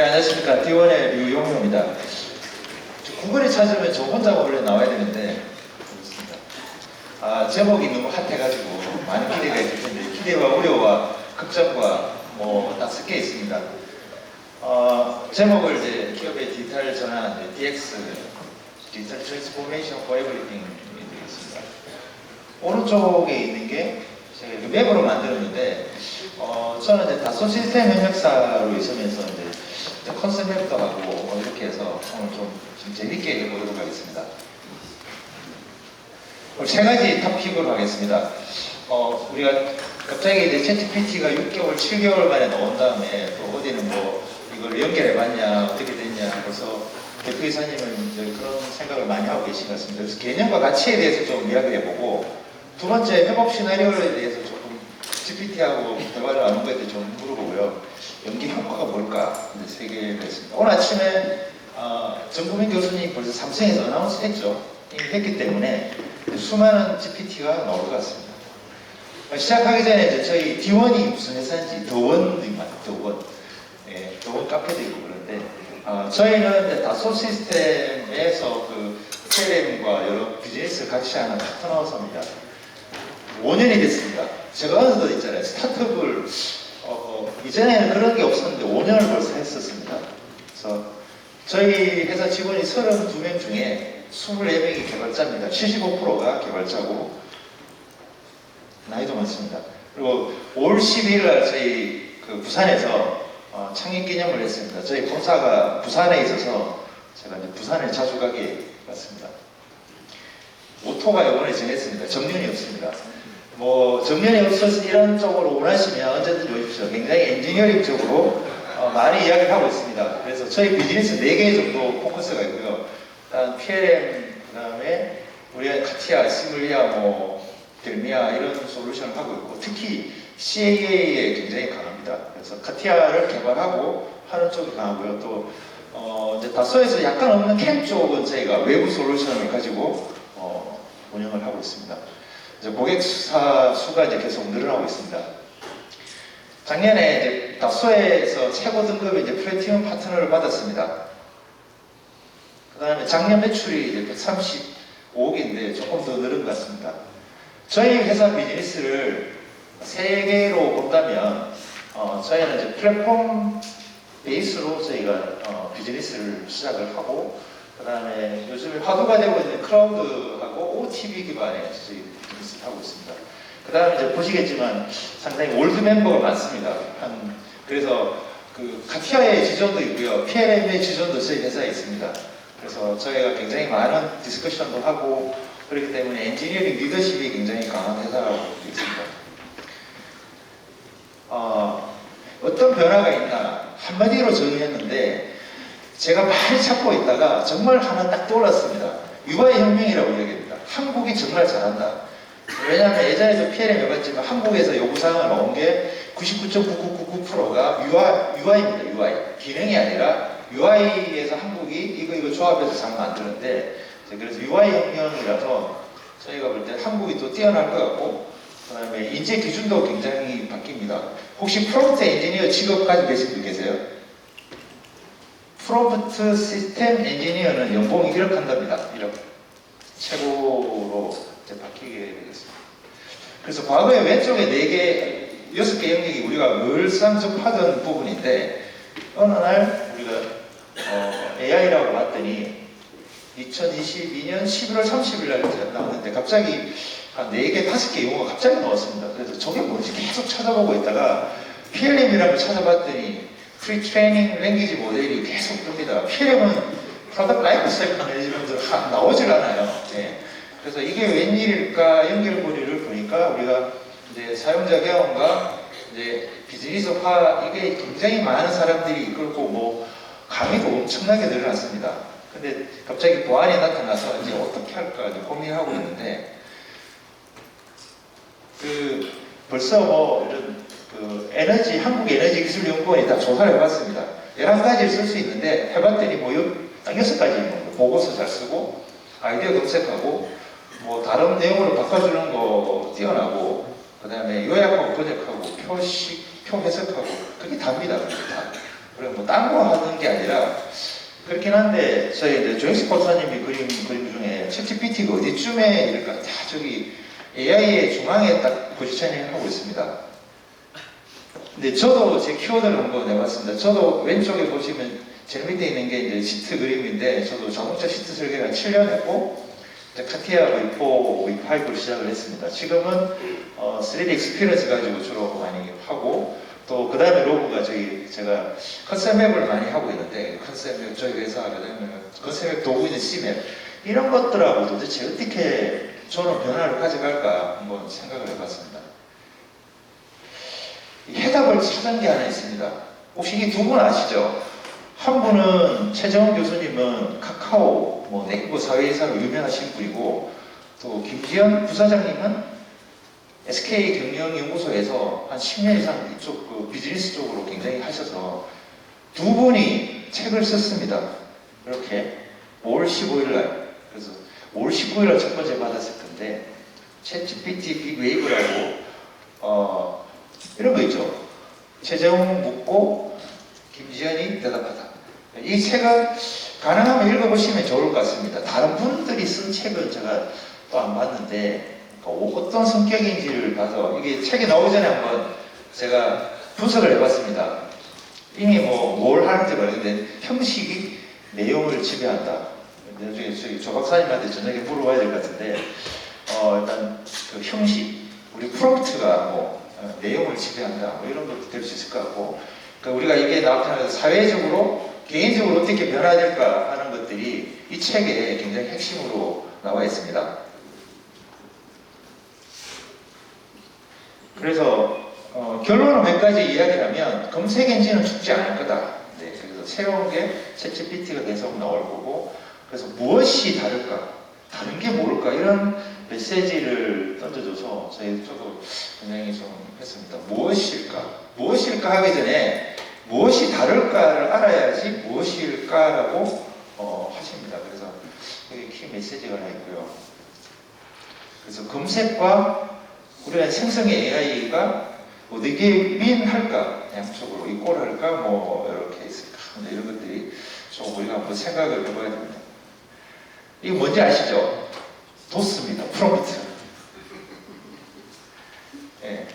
안녕하십니까. D1의 류용호입니다. 구글에 찾으면 저 혼자 원래 나와야 되는데, 제목이 너무 핫해가지고 많은 기대가 있을 텐데, 기대와 우려와 걱정과 다 섞여 있습니다. 제목을 이제 기업의 디지털 전환, DX, 디지털 트랜스포메이션 for everything이 되겠습니다. 오른쪽에 있는 게 제가 맵으로 만들었는데, 저는 이제 다소 시스템 협력사로 있으면서 이제 컨셉맵도 하고 이렇게 해서 오늘 좀 재밌게 해보도록 하겠습니다. 오늘 세 가지 토픽으로 하겠습니다. 우리가 갑자기 이제 챗GPT가 6개월, 7개월 만에 나온 다음에 또 어디는 뭐 이걸 연결해봤냐, 어떻게 됐냐, 그래서 대표이사님은 이제 그런 생각을 많이 하고 계신 것 같습니다. 그래서 개념과 가치에 대해서 좀 이야기를 해보고, 두 번째 협업 시나리오에 대해서 조금 GPT하고 대화를 나눈 거에 대해 좀 물어보고요. 연기 효과가 뭘까? 이제 세 개를 했습니다. 오늘 아침에 정구민 교수님 벌써 삼성에서 어나운스 했죠. 이미 했기 때문에 수많은 GPT가 나올 것 같습니다. 시작하기 전에 이제 저희 D1이 무슨 회사인지 더원 카페도 있고 그런데 저희는 이제 다소 시스템에서 그 CRM과 여러 비즈니스를 같이 하는 파트너사입니다. 5년이 됐습니다. 제가 어느덧 있잖아요. 스타트업을 이전에는 그런 게 없었는데 5년을 벌써 했었습니다. 그래서 저희 회사 직원이 32명 중에 24명이 개발자입니다. 75%가 개발자고 나이도 많습니다. 그리고 5월 12일 날 저희 그 부산에서 창립 기념을 했습니다. 저희 본사가 부산에 있어서 제가 이제 부산에 자주 가게 왔습니다. 모토가 이번에 정했습니다. 정년이 없습니다. 정년이 없어서 이런 쪽으로 원하시면 언제든지 오십시오. 굉장히 엔지니어링 쪽으로 많이 이야기를 하고 있습니다. 그래서 저희 비즈니스 4개 정도 포커스가 있고요. 일단 PLM, 그 다음에 우리가 카티아, 시뮬리아, 델미아 이런 솔루션을 하고 있고, 특히 CAA에 굉장히 강합니다. 그래서 카티아를 개발하고 하는 쪽이 강하고요. 또 이제 다소에서 약간 없는 캠 쪽은 저희가 외부 솔루션을 가지고 운영을 하고 있습니다. 이제 고객 수가 이제 계속 늘어나고 있습니다. 작년에 이제 다소에서 최고 등급의 이제 플래티넘 파트너를 받았습니다. 그 다음에 작년 매출이 이제 135억인데 조금 더 늘은 것 같습니다. 저희 회사 비즈니스를 3개로 본다면, 저희는 이제 플랫폼 베이스로 저희가 비즈니스를 시작을 하고, 그 다음에 요즘 화두가 되고 있는 클라우드하고 OTB 기반의 저희 비즈니스를 하고 있습니다. 그 다음에 이제 보시겠지만 상당히 올드 멤버가 많습니다. 그래서 그 카티아의 지존도 있고요. PLM의 지존도 저희 회사에 있습니다. 그래서 저희가 굉장히 많은 디스커션도 하고 그렇기 때문에 엔지니어링 리더십이 굉장히 강한 회사라고 있습니다. 어떤 변화가 있나 한마디로 정의했는데, 제가 많이 찾고 있다가 정말 하나 딱 떠올랐습니다. UI 혁명이라고 이야기합니다. 한국이 정말 잘한다. 왜냐하면 예전에도 PLM 해봤지만 한국에서 요구사항을 나온 게 99.9999%가 UI입니다. UI. 기능이 아니라 UI에서 한국이 이거 조합해서 잘 만드는데, 그래서 UI 혁명이라서 저희가 볼 때 한국이 또 뛰어날 것 같고, 그 다음에 인재 기준도 굉장히 바뀝니다. 혹시 프롬프트 엔지니어 직업 가지고 계신 분 계세요? 프롬프트 시스템 엔지니어는 연봉이 1억 한답니다. 1억. 최고로 이제 바뀌게 되겠습니다. 그래서 과거에 왼쪽에 4개, 6개 영역이 우리가 늘상 접하던 부분인데, 어느 날 우리가 AI라고 봤더니 2022년 11월 30일 날 나왔는데 갑자기 한 4개, 5개 용어가 갑자기 나왔습니다. 그래서 저게 뭔지 계속 찾아보고 있다가 PLM이라는 걸 찾아봤더니 프리-트레이닝 랭귀지 모델이 계속 뜹니다. PLM은 프로덕트 라이프 사이클 매니지먼트가 나오질 않아요. 네. 그래서 이게 웬일일까 연결고리를 보니까 우리가 이제 사용자 경험과 이제 비즈니스화, 이게 굉장히 많은 사람들이 이끌고 강의도 엄청나게 늘어났습니다. 근데 갑자기 보안이 나타나서 이제 어떻게 할까 이제 고민하고 있는데, 벌써 이런 한국에너지기술연구원이 다 조사를 해봤습니다. 11가지를 쓸 수 있는데 해봤더니 6가지 있는 거. 보고서 잘 쓰고, 아이디어 검색하고, 다른 내용으로 바꿔주는 거 뛰어나고, 그 다음에 요약하고 번역하고, 표 해석하고, 그게 답니다. 그게 다. 그리고 뭐 딴 거 하는 게 아니라 그렇긴 한데 저희 이제 조익스 박사님이 그림 중에 챗GPT가 어디쯤에 이럴까? 다 저기 AI의 중앙에 딱 포지셔닝 하고 있습니다. 근데 저도 제 키워드를 한번 내봤습니다. 저도 왼쪽에 보시면 제일 밑에 있는 게 이제 시트 그림인데 저도 자동차 시트 설계를 한 7년 했고 이제 카티아 V4, V5를 시작을 했습니다. 지금은 3D 익스피리언스 가지고 주로 많이 하고 또 그 다음에 로고가 제가 컨셉 맵을 많이 하고 있는데 컨셉 맵 저희 회사 그다음에 컨셉 맵 도구인 C맵 이런 것들하고 도대체 어떻게 저는 변화를 가져갈까 한번 생각을 해봤습니다. 해답을 찾은 게 하나 있습니다. 혹시 이 두 분 아시죠? 한 분은 최정원 교수님은 카카오, 뭐 네이버 사회이사로 유명하신 분이고 또 김지현 부사장님은 SK 경영연구소에서 한 10년 이상 이쪽 그 비즈니스 쪽으로 굉장히 하셔서 두 분이 책을 썼습니다. 이렇게 5월 15일 날 그래서 5월 15일 날 첫 번째 받았을 건데 챗GPT 빅웨이브라고 이런 거 있죠. 최재형 묻고 김지현이 대답하다. 이 책은 가능하면 읽어보시면 좋을 것 같습니다. 다른 분들이 쓴 책은 제가 또 안 봤는데 어떤 성격인지를 봐서 이게 책이 나오기 전에 한번 제가 분석을 해봤습니다. 이미 뭘 하는지 모르겠는데 형식이 내용을 지배한다. 나중에 저희 조 박사님한테 저녁에 물어봐야 될 것 같은데 일단 그 형식, 우리 프롬프트가 내용을 지배한다. 이런 것도 될 수 있을 것 같고 그러니까 우리가 이게 나타나서 사회적으로 개인적으로 어떻게 변화될까 하는 것들이 이 책에 굉장히 핵심으로 나와 있습니다. 그래서 결론은 몇 가지 이야기를 하면 검색 엔진은 죽지 않을 거다. 네, 그래서 새로운 게 챗GPT가 계속 나올 거고 그래서 무엇이 다를까? 다른 게 뭘까? 이런 메시지를 던져줘서 저도 굉장히 좀 했습니다. 무엇일까 하기 전에 무엇이 다를까를 알아야지 무엇일까라고 하십니다. 그래서 여기 키 메시지가 하나 있고요. 그래서 검색과 우리가 생성의 AI가 어디게 민할까? 양쪽으로 이꼴할까? 이렇게 있을까? 이런 것들이 좀 우리가 한번 생각을 해봐야 됩니다. 이거 뭔지 아시죠? 도스입니다. 프롬프트. 네,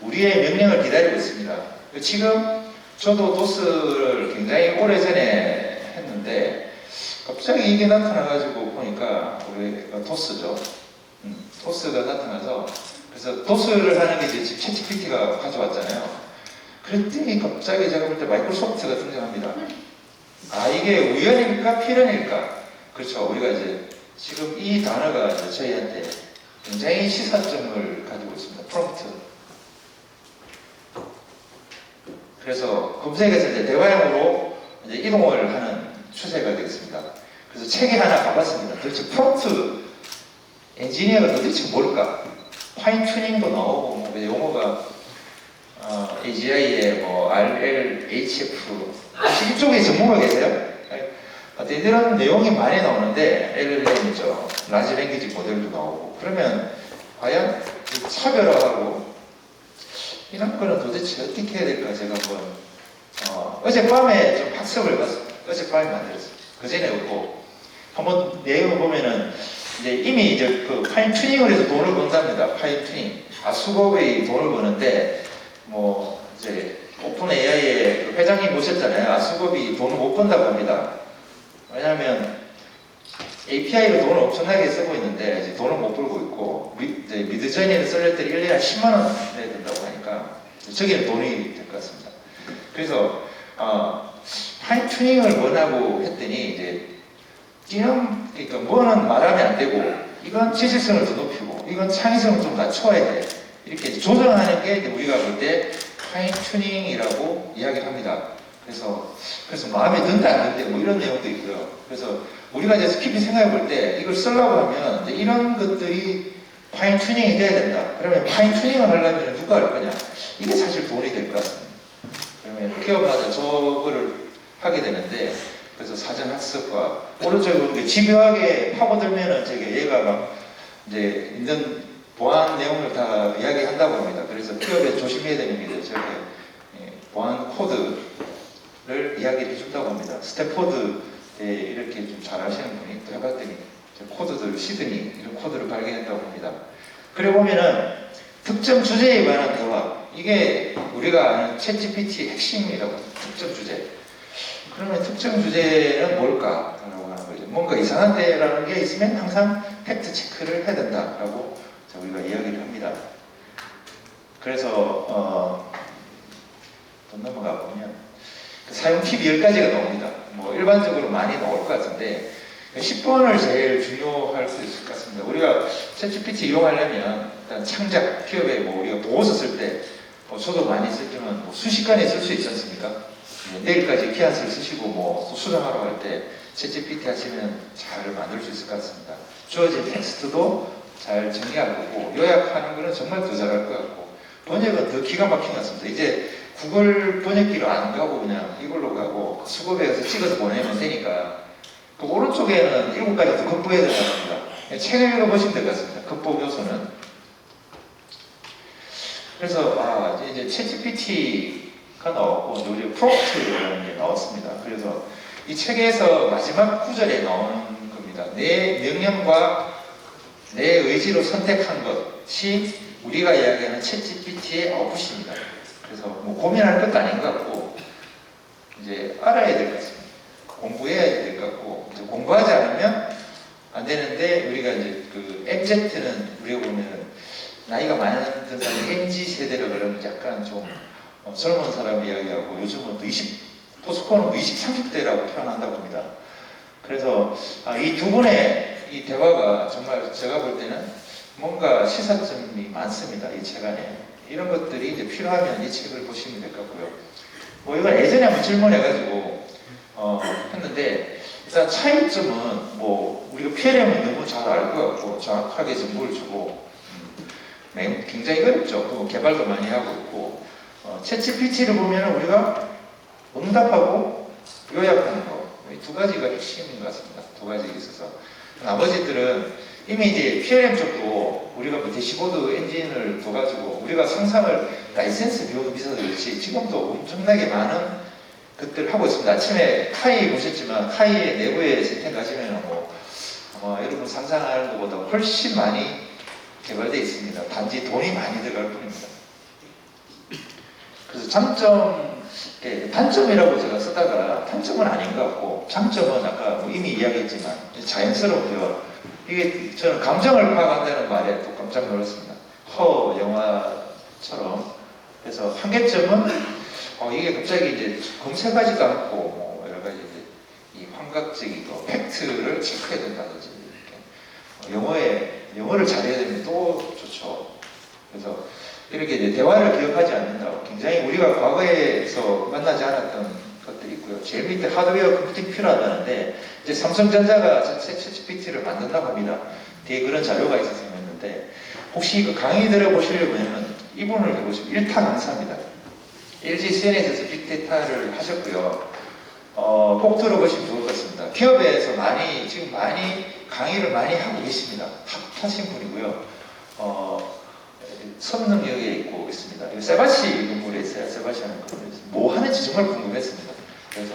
우리의 명령을 기다리고 있습니다. 지금 저도 도스를 굉장히 오래전에 했는데 갑자기 이게 나타나가지고 보니까 우리 도스죠. 도스가 나타나서 그래서 도스를 하는 게 이제 지금 챗GPT가 가져왔잖아요. 그랬더니 갑자기 제가 볼 때 마이크로소프트가 등장합니다. 아, 이게 우연일까 필연일까? 그렇죠. 우리가 이제 지금 이 단어가 이제 저희한테 굉장히 시사점을 가지고 있습니다. 프롬프트. 그래서 검색에서 이제 대화형으로 이제 이동을 하는 추세가 되겠습니다. 그래서 책에 하나 가봤습니다. 도대체 프롬프트 엔지니어가 도대체 뭘까? 파인 튜닝도 나오고 용어가 AGI에 RL, HF 혹시 이쪽에 전문가 계세요? 이런 내용이 많이 나오는데 LLM이죠. 라지 랭귀지 모델도 나오고 그러면 과연 차별화하고 이런 거는 도대체 어떻게 해야 될까 제가 한번 어젯밤에 좀 학습을 해봤습니다. 어젯밤에 만들었어요. 그전에 없고 한번 내용을 보면은 이제 이미 이제 그 파인 튜닝을 해서 돈을 번답니다. 파인 튜닝. 아수고의 돈을 버는데 이제 오픈 AI의 그 회장님 모셨잖아요. 아수고비 돈을 못 번다고 합니다. 왜냐하면 API로 돈을 엄청나게 쓰고 있는데 이제 돈을 못 벌고 있고 미드저니를 쓸 때 1년에 10만 원 내야 된다고 하니까 저기는 돈이 될 것 같습니다. 그래서 파인 튜닝을 원하고 했더니 이제 그러니까 뭐는 말하면 안 되고 이건 지질성을 더 높이고 이건 창의성을 좀 낮춰야 돼. 이렇게 조정하는 게 우리가 볼 때 파인 튜닝이라고 이야기를 합니다. 그래서 마음에 든다 안 든다 이런 내용도 있고요. 그래서 우리가 이제 깊이 생각해 볼 때 이걸 쓰려고 하면 이제 이런 것들이 파인 튜닝이 돼야 된다. 그러면 파인 튜닝을 하려면 누가 할 거냐? 이게 사실 돈이 될 것 같습니다. 그러면 기업마다 저거를 하게 되는데 그래서 사전 학습과 오른쪽에 집요하게 파고들면은 얘가 막 이제 있는 보안 내용을 다 이야기한다고 합니다. 그래서 기업에 조심해야 되는 게 저렇게 보안 코드 이야기를 해준다고 합니다. 스탠포드에 이렇게 좀 잘하시는 분이 또 해봤더니 코드들, 시드니 이런 코드를 발견했다고 합니다. 그래 보면은 특정 주제에 관한 대화, 이게 우리가 아는 챗GPT의 핵심이라고 합니다. 특정 주제. 그러면 특정 주제는 뭘까라고 하는 거죠. 뭔가 이상한데라는 게 있으면 항상 팩트 체크를 해야 된다라고 우리가 이야기를 합니다. 그래서 또 넘어가 보면 사용 팁 10가지가 나옵니다. 뭐 일반적으로 많이 나올 것 같은데 10번을 제일 중요할 수 있을 것 같습니다. 우리가 챗GPT 이용하려면 일단 창작, 기업에 뭐 우리가 보고서 쓸 때 저도 많이 쓰지만 뭐 순식간에 쓸 수 있지 않습니까? 내일까지 기한서를 쓰시고 뭐 수정하러 갈 때 챗GPT 하시면 잘 만들 수 있을 것 같습니다. 주어진 텍스트도 잘 정리할 거고 요약하는 거는 정말 더 잘할 것 같고 번역은 더 기가 막힌 것 같습니다. 이제 구글 번역기로 안 가고 그냥 이걸로 가고 수급에 가서 찍어서 보내면 되니까 그 오른쪽에는 7가지 더 극복해야 된다고 합니다. 책을 읽어보시면 될 것 같습니다. 극복 요소는. 그래서 이제 챗GPT가 나왔고 우리 프롬프트라는 게 나왔습니다. 그래서 이 책에서 마지막 구절에 나오는 겁니다. 내 명령과 내 의지로 선택한 것이 우리가 이야기하는 챗GPT의 아웃풋입니다. 그래서 뭐 고민할 것도 아닌 것 같고 이제 알아야 될 것 같습니다. 공부해야 될 것 같고 이제 공부하지 않으면 안 되는데 우리가 이제 그 MZ는 우리가 보면 나이가 많은 사람이 MZ 세대라 그러면 약간 좀 젊은 사람 이야기하고 요즘은 또 포스코는 20, 30대라고 표현한다고 합니다. 그래서 이 두 분의 이 대화가 정말 제가 볼 때는 뭔가 시사점이 많습니다. 이 책 안에. 이런 것들이 이제 필요하면 이 책을 보시면 될 것 같고요. 뭐 이건 예전에 한번 질문해가지고 했는데 일단 차이점은 뭐 우리가 PLM은 너무 잘 알 것 같고 정확하게 정보를 주고 굉장히 어렵죠. 또 개발도 많이 하고 있고 챗GPT를 보면 우리가 응답하고 요약하는 거 이 두 가지가 핵심인 것 같습니다. 두 가지가 있어서 나머지들은 이미 이제 PLM 쪽도 우리가 뭐 대시보드 엔진을 둬가지고 우리가 상상을 라이센스 비용이 비싸서 그렇지 지금도 엄청나게 많은 것들을 하고 있습니다. 아침에 카이 보셨지만 카이의 내부에 세팅 가시면 여러분 상상하는 것보다 훨씬 많이 개발되어 있습니다. 단지 돈이 많이 들어갈 뿐입니다. 그래서 단점이라고 제가 쓰다가 단점은 아닌 것 같고 장점은 아까 뭐 이미 이야기했지만 자연스러운 대화. 이게 저는 감정을 파악한다는 말에 또 깜짝 놀랐습니다. 영화처럼. 그래서 한계점은 이게 갑자기 이제 검색하지도 않고 뭐 여러 가지 이제 이 환각적인 거 팩트를 체크해야 된다든지 이렇게 영어를 잘해야 되면 또 좋죠. 그래서 이렇게 이제 대화를 기억하지 않는다. 굉장히 우리가 과거에서 만나지 않았던 것들이 있고요. 제일 밑에 하드웨어 컴퓨팅 필요하다는데 이제 삼성전자가 챗GPT를 만든다고 합니다. 뒤에 그런 자료가 있어서 했는데 혹시 그 강의 들어보시려면 이분을 해보시면 1타 강사입니다. LG CNS에서 빅데이터를 하셨고요. 꼭 들어보시면 좋을 것 같습니다. 기업에서 지금 많이 강의를 많이 하고 계십니다. 탑하신 분이고요. 선능력에 있고 있습니다. 세바시 건물에 있어요. 세바시 하는 건물에 있어요. 뭐 하는지 정말 궁금했습니다. 그래서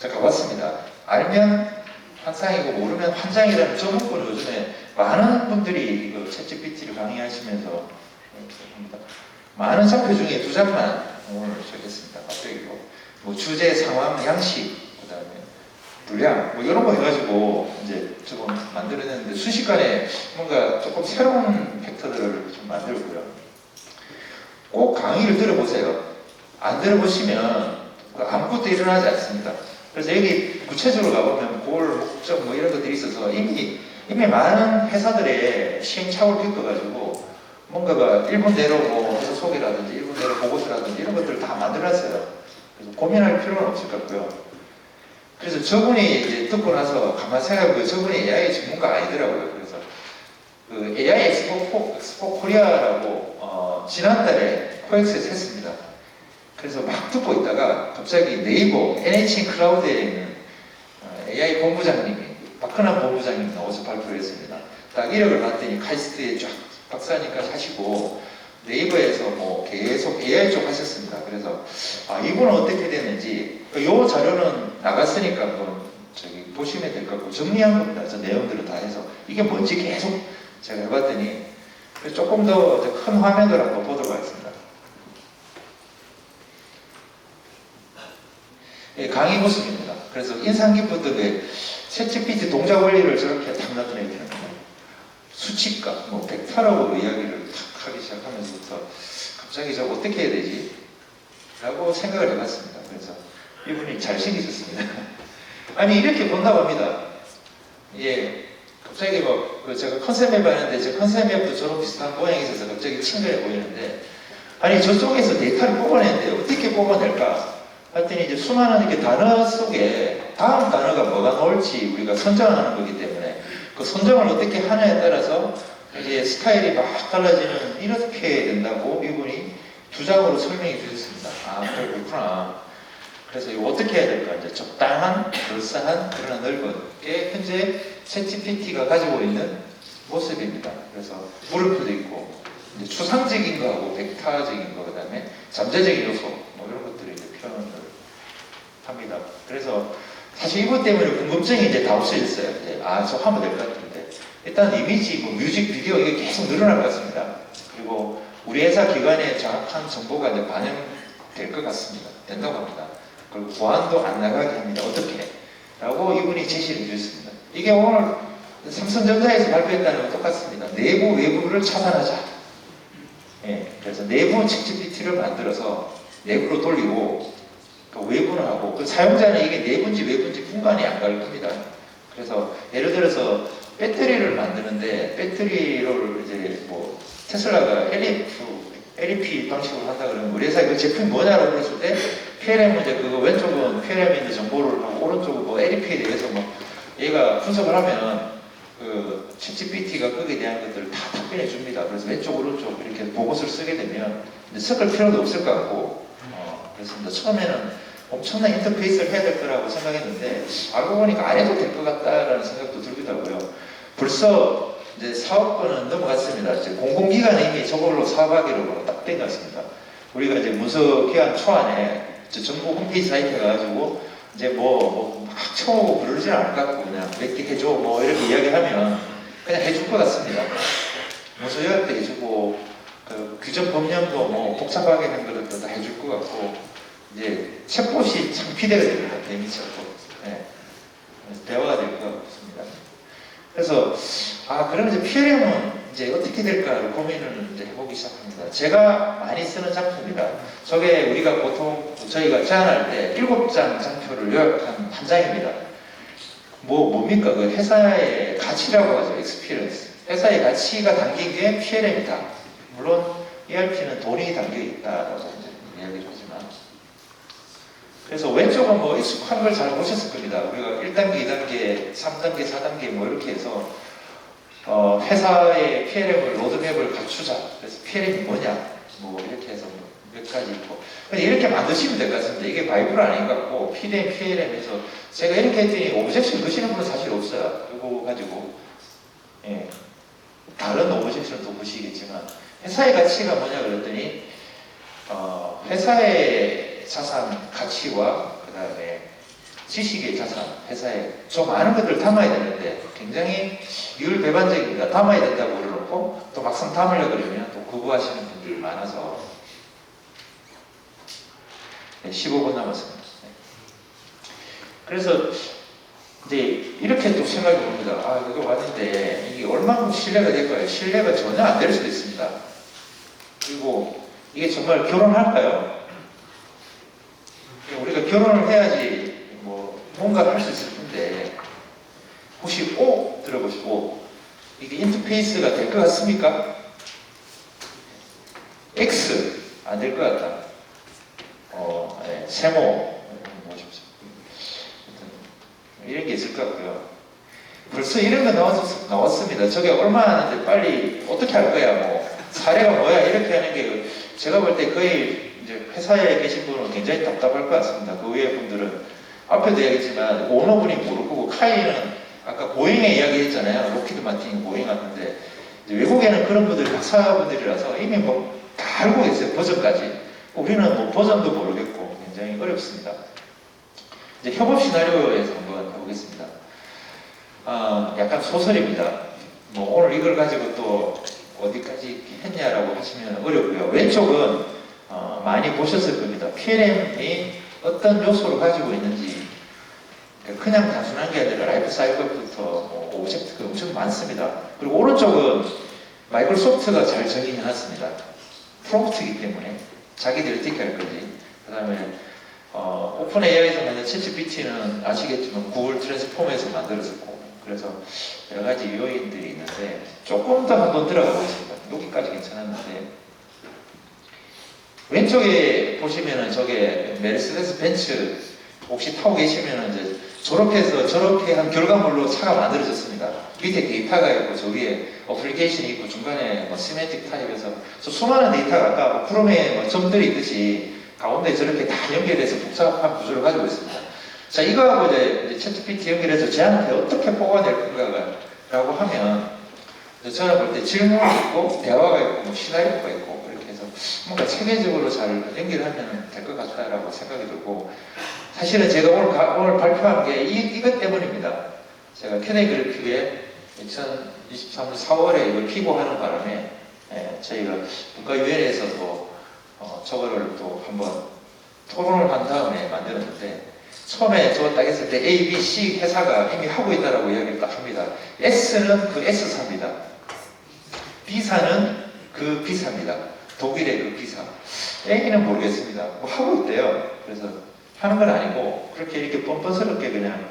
제가 가봤습니다. 알면 환상이고 모르면 환장이라는 저 문구를 요즘에 많은 분들이 이거 챗GPT를 강의하시면서 합니다. 많은 장표 중에 2장만 오늘 적겠습니다. 갑자기 뭐 주제, 상황, 양식, 그 다음에 분량, 뭐 이런 거 해가지고 이제 조금 만들어냈는데 순식간에 뭔가 조금 새로운 팩터들을 좀 만들고요. 꼭 강의를 들어보세요. 안 들어보시면 아무것도 일어나지 않습니다. 그래서 여기 구체적으로 가보면 골, 목적 뭐 이런 것들이 있어서 이미 많은 회사들의 시행착오를 겪어가지고 뭔가가 1분 내로 뭐 회사 소개라든지 1분 내로 보고서라든지 이런 것들을 다 만들어놨어요. 그래서 고민할 필요는 없을 것 같고요. 그래서 저분이 이제 듣고 나서 가만 생각해보면 저분이 AI 전문가 아니더라고요. 그래서 그 AI 엑스포 코리아라고 지난달에 코엑스에서 했습니다. 그래서 막 듣고 있다가 갑자기 네이버 NHN 클라우드에 있는 AI 본부장님이 박근환 본부장님이 나와서 발표를 했습니다. 딱 이력을 봤더니 카이스트에 쫙 박사님까지 하시고 네이버에서 뭐 계속 AI 쪽 하셨습니다. 그래서 이분은 어떻게 됐는지 요 자료는 나갔으니까 한번 저기 보시면 될 것 같고 정리한 겁니다. 저 내용들을 다 해서 이게 뭔지 계속 제가 해봤더니 조금 더 큰 화면으로 한번 보도록 하겠습니다. 예, 강의 모습입니다. 그래서 인상 깊었던 챗GPT 동작 원리를 저렇게 딱 나타내야 되는 거예요. 수치값, 뭐 벡터라고 이야기를 탁 하기 시작하면서부터 갑자기 저 어떻게 해야 되지? 라고 생각을 해봤습니다. 그래서 이분이 잘생기셨습니다. 아니 이렇게 본다고 합니다. 예, 갑자기 제가 컨셉 맵 하는데 제 컨셉 맵도 저런 비슷한 모양이 있어서 갑자기 친근해 보이는데 아니 저쪽에서 데이터를 뽑아내는데 어떻게 뽑아낼까? 하여튼 이제 수많은 이렇게 단어 속에 다음 단어가 뭐가 나올지 우리가 선정하는 거기 때문에 그 선정을 어떻게 하냐에 따라서 이제 스타일이 막 달라지는 이렇게 된다고 이분이 두 장으로 설명해 주셨습니다. 그렇구나. 그래서 이거 어떻게 해야 될까? 이제 적당한, 그럴싸한, 그러나 넓은 게 현재 챗GPT가 가지고 있는 모습입니다. 그래서 물음표도 있고 이제 추상적인 거하고 벡터적인 거, 그다음에 잠재적인 요소 뭐 이런 것들을 이제 표현을 합니다. 그래서 사실 이것 때문에 궁금증이 이제 다 없어졌어요. 이제 저 하면 될 것 같은데 일단 이미지, 뭐 뮤직비디오 이게 계속 늘어날 것 같습니다. 그리고 우리 회사 기관에 정확한 정보가 이제 반영될 것 같습니다. 된다고 합니다. 그리고 보안도 안 나가게 합니다. 어떻게? 라고 이분이 제시를 해주셨습니다. 이게 오늘 삼성전자에서 발표했다는 건 똑같습니다. 내부, 외부를 차단하자. 예, 그래서 내부 챗GPT를 만들어서 내부로 돌리고 그 외부는 하고 그 사용자는 이게 내부인지 외부인지 분간이 안 갈 겁니다. 그래서 예를 들어서 배터리를 만드는데 배터리를 이제 뭐 테슬라가 LEP 방식으로 한다 그러면 우리 회사에 그 제품이 뭐냐고 물었을 때 PLM은 이제 그거 왼쪽은 PLM에 있는 정보를 하고 오른쪽은 뭐 LEP에 대해서 뭐 얘가 분석을 하면 그 챗GPT가 거기에 대한 것들을 다 답변해 줍니다. 그래서 왼쪽 오른쪽 이렇게 보고서를 쓰게 되면 섞을 필요도 없을 것 같고 그렇습니다. 처음에는 엄청난 인터페이스를 해야 될 거라고 생각했는데 알고 보니까 안 해도 될 것 같다라는 생각도 들기도 하고요. 벌써 이제 사업권은 넘어갔습니다. 이제 공공기관이 이미 저걸로 사업하기로 딱 된 것 같습니다. 우리가 이제 문서기관 초안에 정부 홈페이지 사이트에 가가지고 이제 막 쳐오고 그러지는 않을 것 같고 그냥 몇 개 해줘 뭐 이렇게 이야기하면 그냥 해줄 것 같습니다. 문서 요약도 해주고 그 규정 법령도 뭐 복잡하게 한 것도 다 해줄 것 같고 이제 챗봇이 참 기대가 됩니다. 개미 챗봇. 네. 대화가 될 것 같습니다. 그래서 그럼 이제 PLM은 이제 어떻게 될까를 고민을 이제 해보기 시작합니다. 제가 많이 쓰는 장표입니다. 저게 우리가 보통 저희가 제안할 때 7장 장표를 요약한 한 장입니다. 뭡니까? 그 회사의 가치라고 하죠. experience. 회사의 가치가 담긴 게 PLM이다. 물론 ERP는 돈이 담겨 있다라고 이제 이야기를 하지만 그래서 왼쪽은 뭐 익숙한 걸 잘 보셨을 겁니다. 우리가 1단계, 2단계, 3단계, 4단계 뭐 이렇게 해서 회사의 PLM을 로드맵을 갖추자. 그래서 PLM이 뭐냐? 뭐 이렇게 해서 몇 가지 있고 이렇게 만드시면 될 것 같습니다. 이게 바이블 아닌 것 같고 PDM, PLM에서 제가 이렇게 했더니 오브젝션 넣으시는 분은 사실 없어요. 이거 가지고 다른 오브젝션도 보시겠지만 회사의 가치가 뭐냐 그랬더니 회사의 자산 가치와 그 다음에 지식의 자산, 회사에 좀 많은 것들을 담아야 되는데 굉장히 유율배반적입니다. 담아야 된다고 그러놓고 또 막상 담으려고 그러면 또 거부하시는 분들이 많아서 15분 남았습니다. 그래서 이제 이렇게 또 생각해 봅니다. 이거 왔는데 이게 얼마큼 신뢰가 될까요? 신뢰가 전혀 안 될 수도 있습니다. 그리고 이게 정말 결혼할까요? 우리가 결혼을 해야지 뭔가를 할 수 있을 텐데 혹시 O 들어보시고 이게 인터페이스가 될 것 같습니까? X 안 될 것 같다. 세모 이런 게 있을 것 같고요. 벌써 이런 거 나왔습니다. 저게 얼마 하는데 빨리 어떻게 할 거야? 사례가 뭐야? 이렇게 하는 게 제가 볼 때 거의 이제 회사에 계신 분은 굉장히 답답할 것 같습니다. 그 외의 분들은 앞에도 얘기했지만 오너분이 모를 거고 카이는 아까 보잉에 이야기했잖아요. 로키드 마틴이 보잉 하는데 외국에는 그런 분들이 박사분들이라서 이미 다 알고 계세요. 버전까지. 우리는 뭐 버전도 모르겠고 굉장히 어렵습니다. 이제 협업 시나리오에서 한번 해보겠습니다. 약간 소설입니다. 뭐 오늘 이걸 가지고 또 어디까지 했냐라고 하시면 어렵고요. 왼쪽은 많이 보셨을 겁니다. PLM이 어떤 요소를 가지고 있는지 그냥 단순한 게 아니라 라이프 사이클부터 뭐 오브젝트가 엄청 많습니다. 그리고 오른쪽은 마이크로소프트가 잘 정의해놨습니다. 프롬프트이기 때문에 자기들이 어떻게 할 건지. 그 다음에 오픈 AI에서 만든 챗GPT는 아시겠지만 구글 트랜스폼에서 만들어졌고, 그래서 여러 가지 요인들이 있는데 조금 더 한번 들어가 보겠습니다. 여기까지 괜찮았는데 왼쪽에 보시면은 저게 메르세데스 벤츠 혹시 타고 계시면은 이제 졸업해서 저렇게 한 결과물로 차가 만들어졌습니다. 밑에 데이터가 있고 저 위에 어플리케이션이 있고 중간에 뭐 시멘틱 타입에서 수많은 데이터가 아까 뭐 프롬에 뭐 점들이 있듯이 가운데 저렇게 다 연결해서 복잡한 구조를 가지고 있습니다. 자, 이거하고 이제 챗GPT 연결해서 쟤한테 어떻게 뽑아낼 건가라고 하면 저는 볼 때 질문이 있고 대화가 있고 뭐 시나리오가 있고 이렇게 해서 뭔가 체계적으로 잘 연결하면 될 것 같다라고 생각이 들고, 사실은 제가 오늘 발표한 게 이것 때문입니다. 제가 Q&A 그래픽에 2023년 4월에 이걸 피고하는 바람에 저희가 국가유엔에서도 저거를 또 한번 토론을 한 다음에 만들었는데, 처음에 저거 딱 했을 때 A, B, C 회사가 이미 하고 있다라고 이야기를 딱 합니다. S는 그 S사입니다. B사는 그 B사입니다. 독일의 그 B사. A는 모르겠습니다. 뭐 하고 있대요. 그래서 하는 건 아니고 그렇게 이렇게 뻔뻔스럽게 그냥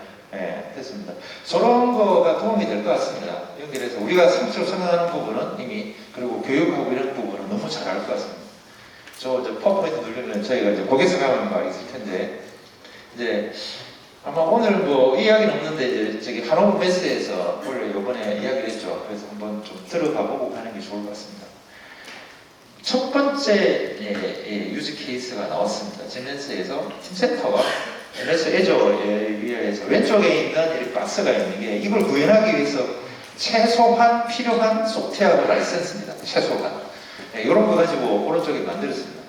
했습니다. 저런 거가 도움이 될 것 같습니다. 연결해서 우리가 상식으로 생각하는 부분은 이미, 그리고 교육하고 이런 부분은 너무 잘 알 것 같습니다. 저 이제 퍼포먼스 누르면 저희가 이제 고객사 가면 막 있을 텐데, 이제 아마 오늘 뭐 이야기는 없는데 이제 저기 한옥 메스에서 원래 이번에 이야기를 했죠. 그래서 한번 좀 들어가 보고 가는 게 좋을 것 같습니다. 첫 번째 유즈 케이스가 나왔습니다. 제네스에서 팀센터와 제네스 애저에 의해서 왼쪽에 있는 이 박스가 있는 게 이걸 구현하기 위해서 최소한 필요한 소프트웨어 라이센스입니다. 최소한. 이런 거 가지고 오른쪽에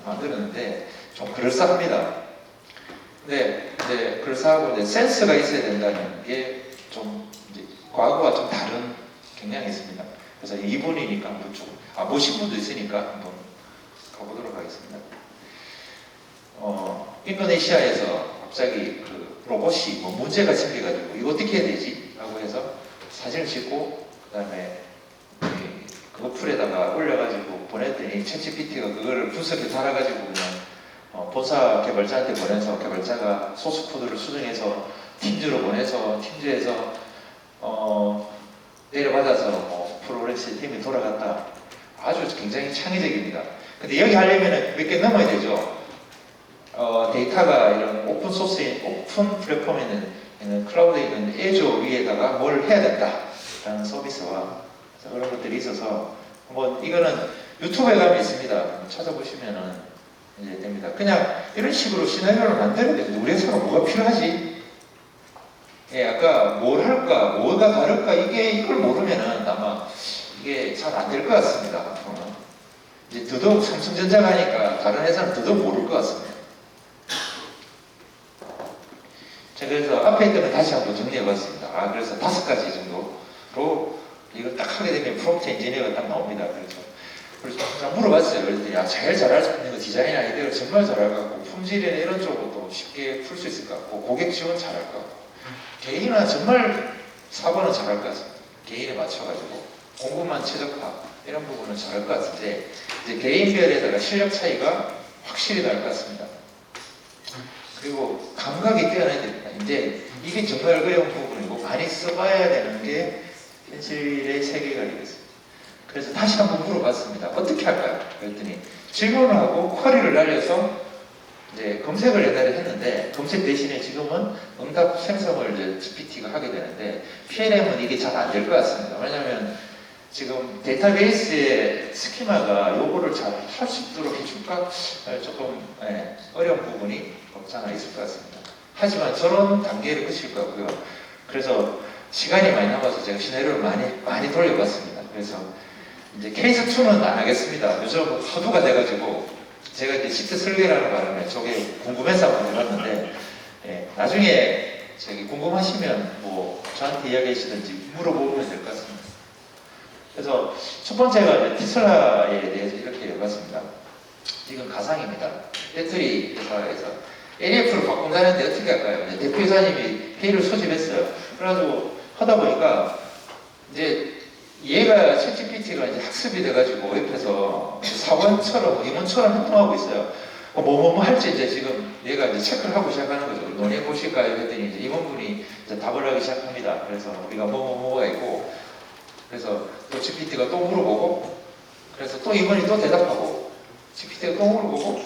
만들었는데 좀 그럴싸합니다. 근데 이제 그럴싸하고 이제 센스가 있어야 된다는 게 좀 과거와 좀 다른 경향이 있습니다. 그래서 이분이니까 한번 좀 모신 분도 있으니까 한번 가보도록 하겠습니다. 인도네시아에서 갑자기 그 로봇이 뭐 문제가 생겨가지고 이거 어떻게 해야 되지? 라고 해서 사진을 찍고 그 다음에 그거 풀에다가 올려가지고 보냈더니 챗GPT가 그거를 분석해 달아가지고 그냥 본사 개발자한테 보내서 개발자가 소스 코드를 수정해서 팀즈로 보내서 팀즈에서 내려받아서 뭐 프로그래스 팀이 돌아갔다. 아주 굉장히 창의적입니다. 근데 여기 하려면 몇 개 넘어야 되죠. 데이터가 이런 오픈 소스인 오픈 플랫폼에 있는 클라우드에 있는 애저 위에다가 뭘 해야 된다라는 서비스와 그런 것들이 있어서 한번 이거는 유튜브에 가면 있습니다. 찾아보시면은 이제 됩니다. 그냥 이런 식으로 시나리오를 만들어야 됩니다. 우리 회사가 뭐가 필요하지? 아까 뭘 할까, 뭐가 다를까, 이걸 모르면은 아마 이게 잘 안 될 것 같습니다. 앞으로는. 이제 더더욱 삼성전자가 하니까 다른 회사는 더더욱 모를 것 같습니다. 제가 그래서 앞에 있던 걸 다시 한번 정리해봤습니다. 그래서 5가지 정도로 이걸 딱 하게 되면 프롬프트 엔지니어가 딱 나옵니다. 그래서 그냥 물어봤어요. 그랬더니 제일 잘할 수 있는 거 디자인 아이디어를 정말 잘할 것 같고, 품질이나 이런 쪽으로도 쉽게 풀 수 있을 것 같고, 고객 지원 잘할 것 같고, 개인은 정말 사고는 잘할 것 같습니다. 개인에 맞춰가지고 공급망 최적화 이런 부분은 잘할 것 같은데, 이제 개인별에다가 실력 차이가 확실히 날 것 같습니다. 그리고 감각이 뛰어나야 됩니다. 이제 이게 정말 어려운 부분이고 많이 써봐야 되는 게 현실의 세계관이겠습니다. 그래서 다시 한번 물어봤습니다. 어떻게 할까요? 그랬더니 질문을 하고 쿼리를 날려서 이제 검색을 옛날에 했는데, 검색 대신에 지금은 응답 생성을 이제 GPT가 하게 되는데, PLM은 이게 잘 안 될 것 같습니다. 왜냐하면 지금 데이터베이스의 스키마가 요거를 잘 할 수 있도록 해줄까? 조금 어려운 부분이 없지 않아 있을 것 같습니다. 하지만 저런 단계를 거칠 것 같고요. 그래서 시간이 많이 남아서 제가 시나리오를 많이 돌려봤습니다. 그래서 이제 케이스 2는 안 하겠습니다. 요즘 화두가 돼가지고 제가 이제 시트 설계라는 바람에 저게 궁금해서 한번 해봤는데 예, 나중에 저기 궁금하시면 뭐 저한테 이야기하시든지 물어보면 될 것 같습니다. 그래서 첫 번째가 이제 테슬라에 대해서 이렇게 해봤습니다. 이건 가상입니다. 배터리 회사에서 LF로 바꾼다는데 어떻게 할까요? 이제 대표이사님이 회의를 소집했어요. 그래가지고 하다 보니까 이제 얘가 챗GPT가 이제 학습이 돼가지고 옆에서 사원처럼 임원처럼 행동하고 있어요. 뭐뭐 할지 이제 지금 얘가 이제 체크를 하고 시작하는 거죠. 논의해 보실까요? 했더니 이제 임원분이 이제 답을 하기 시작합니다. 그래서 우리가 뭐가 있고, 그래서 또 GPT가 또 물어보고, 그래서 또 임원이 또 대답하고, GPT가 또 물어보고,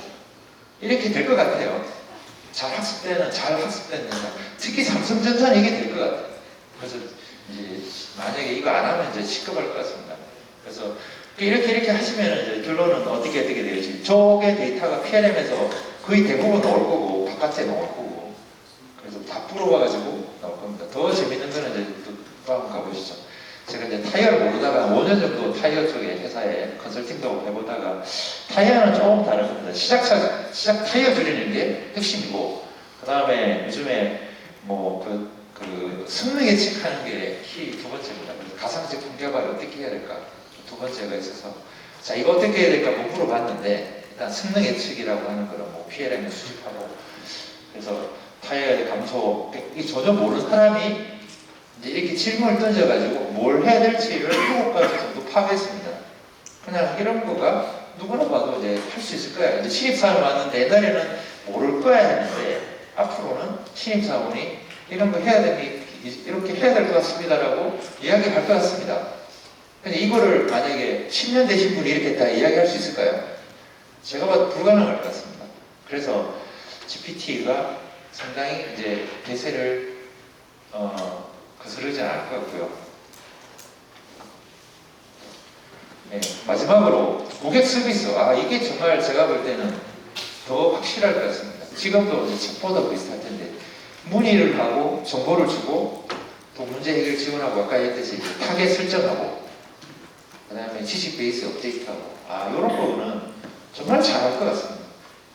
이렇게 될 것 같아요. 잘 학습된 회사. 특히 삼성전자는 이게 될 것 같아요. 그래서 이제 만약에 이거 안 하면 이제 시급할 것 같습니다. 그래서 이렇게 하시면 이제 결론은 어떻게 되지? 저게 데이터가 PLM에서 거의 대부분 나올 거고 바깥에 나올 거고, 그래서 다 불어와가지고 나올 겁니다. 더 재밌는 거는 이제 또 한번 가보시죠. 제가 이제 타이어를 모르다가 5년 정도 타이어 쪽에 회사에 컨설팅도 해보다가 타이어는 조금 다른 겁니다. 시작 타이어 줄이는 게 핵심이고, 그 다음에 요즘에 뭐 그 성능 예측하는 게 키 두 번째입니다. 그래서 가상 제품 개발 어떻게 해야 될까? 두 번째가 있어서, 자 이거 어떻게 해야 될까 못 물어봤는데, 일단 성능 예측이라고 하는 거는 뭐 PLM을 수집하고, 그래서 타이어의 감소, 이 전혀 모르는 사람이 이제 이렇게 질문을 던져가지고 뭘 해야 될지를 7가지 정도 파악했습니다. 그냥 이런 거가 누구나 봐도 이제 할 수 있을 거야. 이제 신입사원 왔는데 옛날에는 모를 거야 했는데, 앞으로는 신입사원이 이런 거 해야 되니 이렇게 해야 될 것 같습니다라고 이야기할 것 같습니다. 근데 이거를 만약에 10년 되신 분이 이렇게 다 이야기할 수 있을까요? 제가 봐도 불가능할 것 같습니다. 그래서 GPT가 상당히 이제 대세를 거스르지 않을 것 같고요. 네, 마지막으로 고객 서비스. 이게 정말 제가 볼 때는 더 확실할 것 같습니다. 지금도 이제 챗보다 비슷할 텐데, 문의를 하고 정보를 주고 또 문제 해결 지원하고, 아까 했듯이 타겟 설정하고, 그 다음에 지식 베이스 업데이트하고, 이런 거는 정말 잘할 것 같습니다.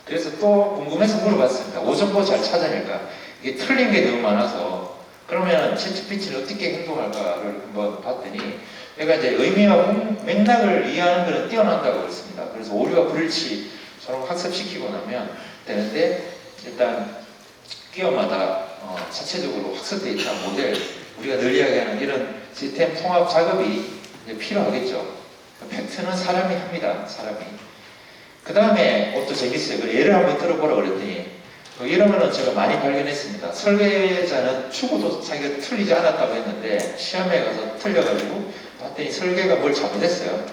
그래서 또 궁금해서 물어봤습니다. 오정보 잘 찾아낼까? 이게 틀린 게 너무 많아서, 그러면 챗GPT는 어떻게 행동할까를 한번 봤더니, 얘가 이제 의미와 맥락을 이해하는 것은 뛰어난다고 그랬습니다. 그래서 오류와 불일치 서로 학습시키고 나면 되는데, 일단 기업마다 자체적으로 학습 데이터 모델, 우리가 늘 이야기하는 이런 시스템 통합 작업이 필요하겠죠. 팩트는 사람이 합니다. 사람이. 그 다음에 또 재밌어요. 예를 한번 들어보라 그랬더니, 이런 거는 제가 많이 발견했습니다. 설계자는 추구도 자기가 틀리지 않았다고 했는데 시험에 가서 틀려가지고 봤더니 설계가 뭘 잘못했어요.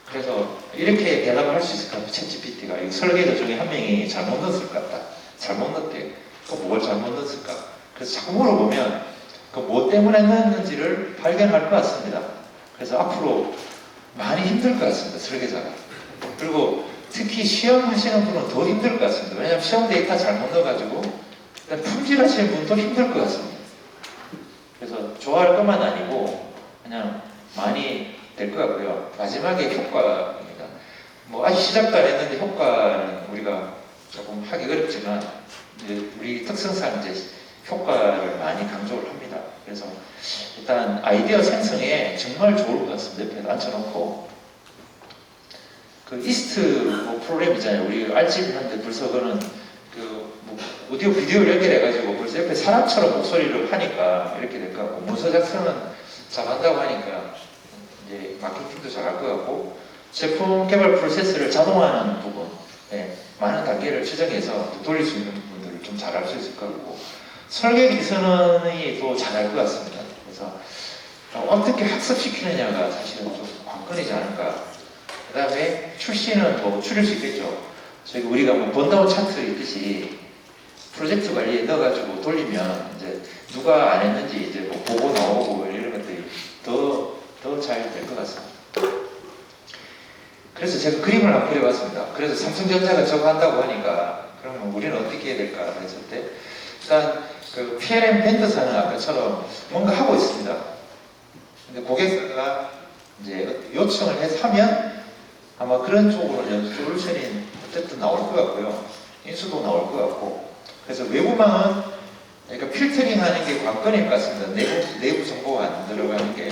그래서 이렇게 대답을 할 수 있을 것 같아요. 챗GPT가 설계자 중에 한 명이 잘못 넣었을 것 같다. 잘못 넣었대. 또 뭘 잘못 넣었을까? 그래서 자꾸 물어보면 그 뭐 때문에 넣었는지를 발견할 것 같습니다. 그래서 앞으로 많이 힘들 것 같습니다. 설계자가. 그리고 특히 시험 하시는 분은 더 힘들 것 같습니다. 왜냐하면 시험 데이터 잘못 넣어가지고 품질 하시는 분도 힘들 것 같습니다. 그래서 좋아할 것만 아니고 그냥 많이 될 것 같고요. 마지막에 효과입니다. 뭐 아직 시작도 안 했는데 효과는 우리가 조금 하기 어렵지만 이제 우리 특성상 이제 효과를 많이 강조를 합니다. 그래서 일단 아이디어 생성에 정말 좋을 것 같습니다. 옆에 앉혀놓고 그 이스트 뭐 프로그램 있잖아요. 우리 알집 하는데 벌써 그거는 뭐 오디오 비디오를 연결해가지고 벌써 옆에 사람처럼 목소리를 하니까 이렇게 될 것 같고, 문서 작성은 잘한다고 하니까 이제 마케팅도 잘할 것 같고, 제품 개발 프로세스를 자동화하는 부분, 많은 단계를 추정해서 돌릴 수 있는 부분들을 좀 잘할 수 있을 것 같고, 설계 기선이 또 잘할 것 같습니다. 그래서 어떻게 학습시키느냐가 사실은 좀 관건이지 않을까. 그 다음에 출시는 뭐 줄일 수 있겠죠. 저희 우리가 뭐 번다운 차트 있듯이 프로젝트 관리에 넣어가지고 돌리면 이제 누가 안 했는지 이제 뭐 보고 나오고 이런 것들이 더 잘 될 것 같습니다. 그래서 제가 그림을 한번 그려봤습니다. 그래서 삼성전자가 저거 한다고 하니까 그러면 우리는 어떻게 해야 될까 했을 때, 일단 그 PLM 밴드사는 아까처럼 뭔가 하고 있습니다. 근데 고객사가 이제 요청을 해서 하면 아마 그런 쪽으로 솔루션이 어쨌든 나올 것 같고요. 인수도 나올 것 같고. 그래서 외부망은 그러니까 필터링하는 게 관건일 것 같습니다. 내부 정보가 안 들어가는 게.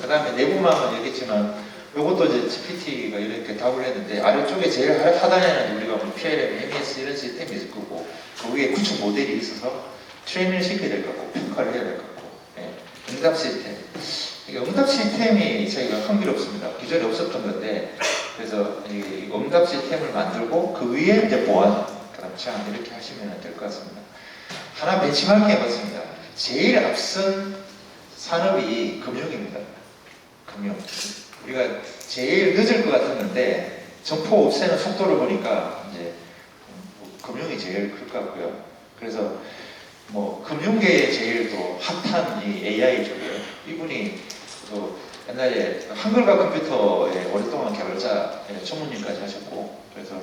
그 다음에 내부망은 얘기했지만 요것도 이제 GPT가 이렇게 답을 했는데 아래쪽에 제일 하단에는 우리가 뭐 PLM, MES 이런 시스템이 있을 거고 그 위에 구축 모델이 있어서 트레이닝을 시켜야 될 것 같고 평가를 해야 될 것 같고 응답 시스템. 그러니까 응답 시스템이 저희가 흥미롭습니다. 기존에 없었던 건데 그래서 이 응답 시스템을 만들고 그 위에 이제 보안, 그다음 장 이렇게 하시면 될 것 같습니다. 하나 벤치마킹 해봤습니다. 제일 앞선 산업이 금융입니다. 금융. 우리가 제일 늦을 것 같았는데 점포 없애는 속도를 보니까 이제 금융이 제일 클 것 같고요. 그래서 뭐 금융계에 제일 또 핫한 이 AI 쪽이에요. 이분이 또 옛날에 한글과 컴퓨터에 오랫동안 개발자 전문님까지 하셨고 그래서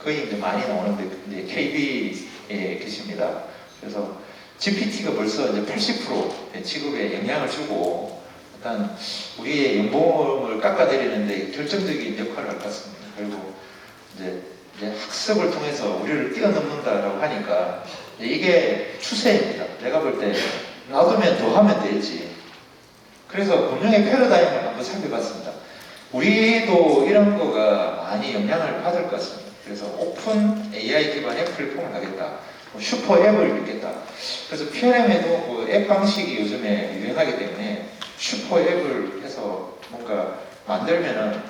거의 이제 많이 나오는데 이제 KB에 계십니다. 그래서 GPT가 벌써 이제 80% 취급에 영향을 주고 일단 우리의 연봉을 깎아내리는데 결정적인 역할을 할 것 같습니다. 그리고 이제 학습을 통해서 우리를 뛰어넘는다라고 하니까 이게 추세입니다. 내가 볼 때 놔두면 더 하면 되지. 그래서 금융의 패러다임을 한번 살펴봤습니다. 우리도 이런 거가 많이 영향을 받을 것 같습니다. 그래서 오픈 AI 기반의 플랫폼을 하겠다. 슈퍼 앱을 읽겠다. 그래서 PLM에도 그 앱 방식이 요즘에 유행하기 때문에 슈퍼 앱을 해서 뭔가 만들면은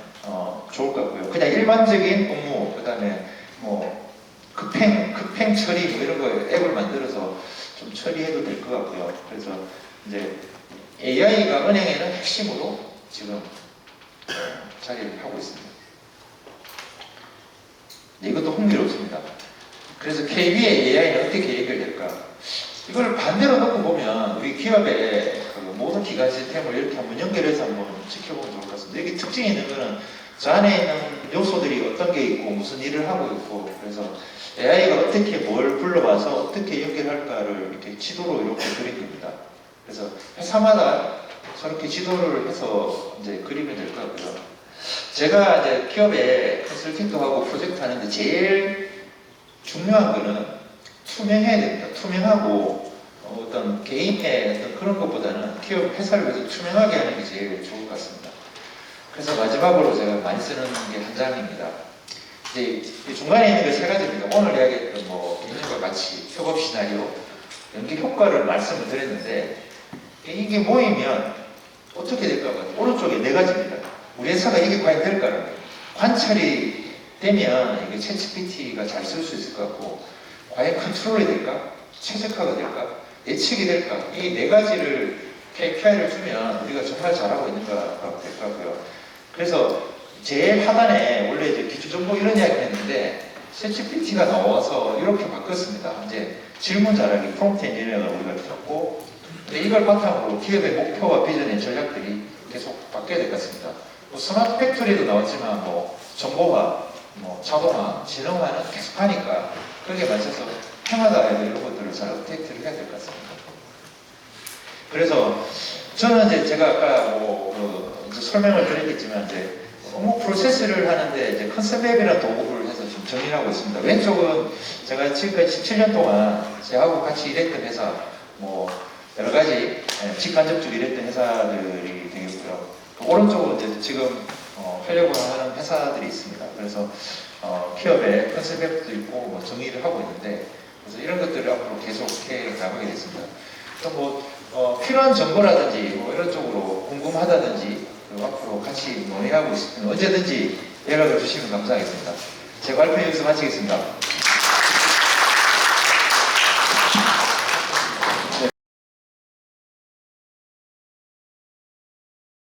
좋을 것 같고요. 그냥 일반적인 업무, 그 다음에 뭐 급행 처리 뭐 이런 거 앱을 만들어서 좀 처리해도 될 것 같고요. 그래서 이제 AI가 은행에는 핵심으로 지금 자리를 하고 있습니다. 네, 이것도 흥미롭습니다. 그래서 KB의 AI는 어떻게 연결될까? 이걸 반대로 놓고 보면 우리 기업의 그 모든 기관 시스템을 이렇게 한번 연결해서 한번 지켜보면 좋을 것 같습니다. 여기 특징이 있는 거는 저 안에 있는 요소들이 어떤 게 있고 무슨 일을 하고 있고 그래서 AI가 어떻게 뭘 불러와서 어떻게 연결할까를 이렇게 지도로 이렇게 그린 겁니다. 그래서 회사마다 저렇게 지도를 해서 이제 그리면 될 것 같고요. 제가 이제 기업에 컨설팅도 하고 프로젝트 하는데 제일 중요한 거는 투명해야 됩니다. 투명하고 어떤 개인의 어떤 그런 것보다는 기업 회사를 위해서 투명하게 하는 게 제일 좋을 것 같습니다. 그래서 마지막으로 제가 많이 쓰는 게 한 장입니다. 이제 중간에 있는 게 세 가지입니다. 오늘 이야기했던 뭐 개인과 같이 협업 시나리오, 연계 효과를 말씀을 드렸는데 이게 모이면 어떻게 될까? 오른쪽에 네 가지입니다. 우리 회사가 이게 과연 될까라는 거예요. 관찰이 되면 이게 챗GPT가 잘 쓸 수 있을 것 같고 과연 컨트롤이 될까? 최적화가 될까? 예측이 될까? 이 네 가지를 KPI를 주면 우리가 정말 잘하고 있는 거라고 될 것 같고요. 그래서 제일 하단에 원래 이제 기초정보 이런 이야기를 했는데 챗GPT가 나와서 이렇게 바꿨습니다. 이제 질문 잘하기, 프롬프트 엔지니어가 우리가 들었고 이걸 바탕으로 기업의 목표와 비전의 전략들이 계속 바뀌어야 될 것 같습니다. 뭐 스마트 팩토리도 나왔지만 뭐 정보화, 뭐 자동화, 지능화는 계속 하니까 거기에 맞춰서 해마다 이런 것들을 잘 업데이트를 해야 될 것 같습니다. 그래서 저는 이제 제가 아까 이제 설명을 드렸겠지만 이제 업무 프로세스를 하는데 이제 컨셉앱이라는 도구를 해서 지금 정리를 하고 있습니다. 왼쪽은 제가 지금까지 17년 동안 저하고 같이 일했던 회사, 뭐 여러 가지 직간접적으로 일했던 회사들이 되겠고요. 오른쪽은 이제 지금 하려고 하는 회사들이 있습니다. 그래서 기업의 컨셉앱도 있고 뭐 정의를 하고 있는데 그래서 이런 것들을 앞으로 계속 해 나가게 됐습니다. 뭐 필요한 정보라든지 뭐 이런 쪽으로 궁금하다든지 앞으로 같이 논의하고 있으면 언제든지 연락을 주시면 감사하겠습니다. 제 발표 여기서 마치겠습니다.